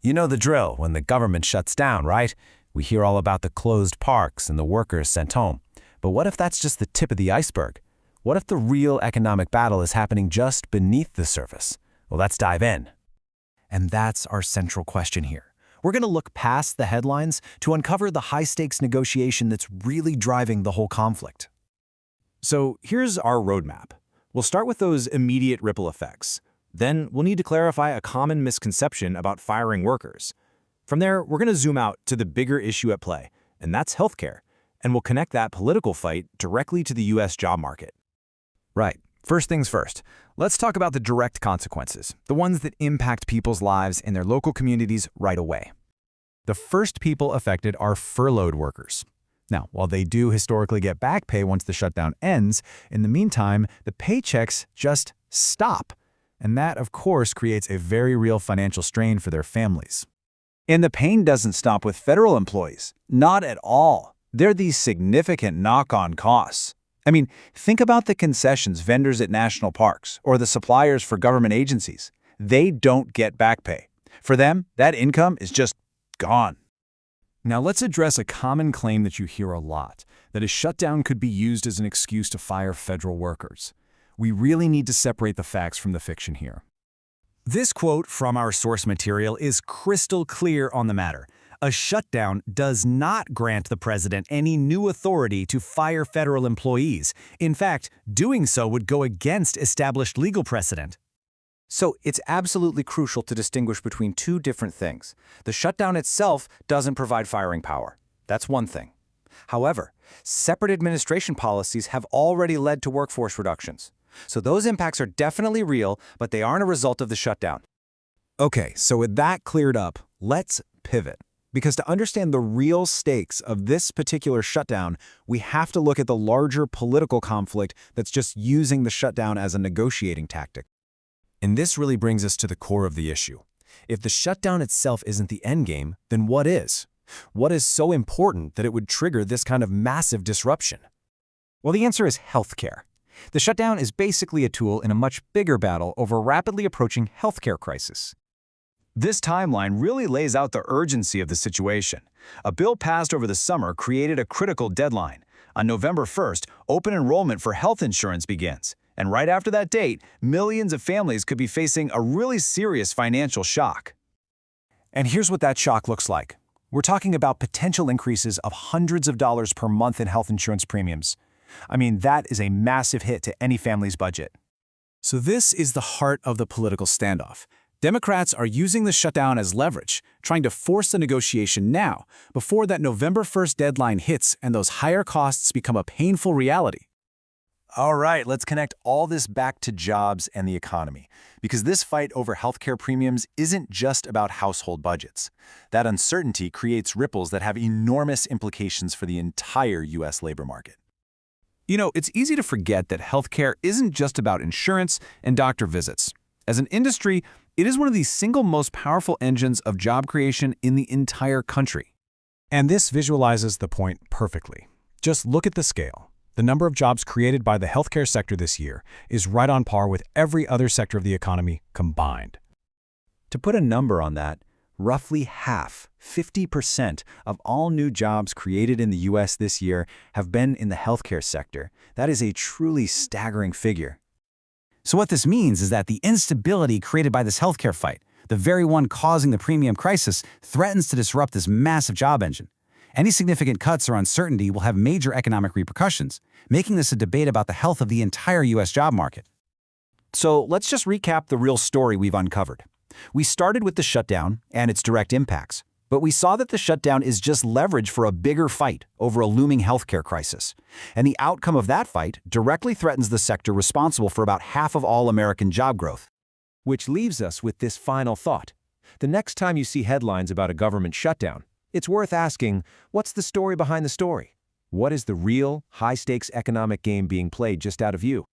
You know the drill when the government shuts down, right? We hear all about the closed parks and the workers sent home. But what if that's just the tip of the iceberg? What if the real economic battle is happening just beneath the surface? Well, let's dive in. And that's our central question here. We're going to look past the headlines to uncover the high-stakes negotiation that's really driving the whole conflict. So here's our roadmap. We'll start with those immediate ripple effects. Then we'll need to clarify a common misconception about firing workers. From there, we're going to zoom out to the bigger issue at play, and that's healthcare. And we'll connect that political fight directly to the U.S. job market. Right. First things first, let's talk about the direct consequences, the ones that impact people's lives in their local communities right away. The first people affected are furloughed workers. Now, while they do historically get back pay once the shutdown ends, in the meantime, the paychecks just stop. And that, of course, creates a very real financial strain for their families. And the pain doesn't stop with federal employees. Not at all. There are these significant knock-on costs. I mean, think about the concessions vendors at national parks or the suppliers for government agencies. They don't get back pay. For them, that income is just gone. Now let's address a common claim that you hear a lot, that a shutdown could be used as an excuse to fire federal workers. We really need to separate the facts from the fiction here. This quote from our source material is crystal clear on the matter. A shutdown does not grant the president any new authority to fire federal employees. In fact, doing so would go against established legal precedent. So it's absolutely crucial to distinguish between two different things. The shutdown itself doesn't provide firing power. That's one thing. However, separate administration policies have already led to workforce reductions. So those impacts are definitely real, but they aren't a result of the shutdown. Okay, so with that cleared up, let's pivot. Because to understand the real stakes of this particular shutdown, we have to look at the larger political conflict that's just using the shutdown as a negotiating tactic. And this really brings us to the core of the issue. If the shutdown itself isn't the endgame, then what is? What is so important that it would trigger this kind of massive disruption? Well, the answer is healthcare. The shutdown is basically a tool in a much bigger battle over a rapidly approaching healthcare crisis. This timeline really lays out the urgency of the situation. A bill passed over the summer created a critical deadline. On November 1st, open enrollment for health insurance begins. And right after that date, millions of families could be facing a really serious financial shock. And here's what that shock looks like. We're talking about potential increases of hundreds of dollars per month in health insurance premiums. I mean, that is a massive hit to any family's budget. So this is the heart of the political standoff. Democrats are using the shutdown as leverage, trying to force the negotiation now, before that November 1st deadline hits and those higher costs become a painful reality. All right, let's connect all this back to jobs and the economy, because this fight over healthcare premiums isn't just about household budgets. That uncertainty creates ripples that have enormous implications for the entire U.S. labor market. You know, it's easy to forget that healthcare isn't just about insurance and doctor visits. As an industry, it is one of the single most powerful engines of job creation in the entire country. And this visualizes the point perfectly. Just look at the scale. The number of jobs created by the healthcare sector this year is right on par with every other sector of the economy combined. To put a number on that, roughly half, 50% of all new jobs created in the U.S. this year have been in the healthcare sector. That is a truly staggering figure. So what this means is that the instability created by this healthcare fight, the very one causing the premium crisis, threatens to disrupt this massive job engine. Any significant cuts or uncertainty will have major economic repercussions, making this a debate about the health of the entire U.S. job market. So let's just recap the real story we've uncovered. We started with the shutdown and its direct impacts, but we saw that the shutdown is just leverage for a bigger fight over a looming healthcare crisis. And the outcome of that fight directly threatens the sector responsible for about half of all American job growth. Which leaves us with this final thought. The next time you see headlines about a government shutdown, it's worth asking, what's the story behind the story? What is the real, high-stakes economic game being played just out of view?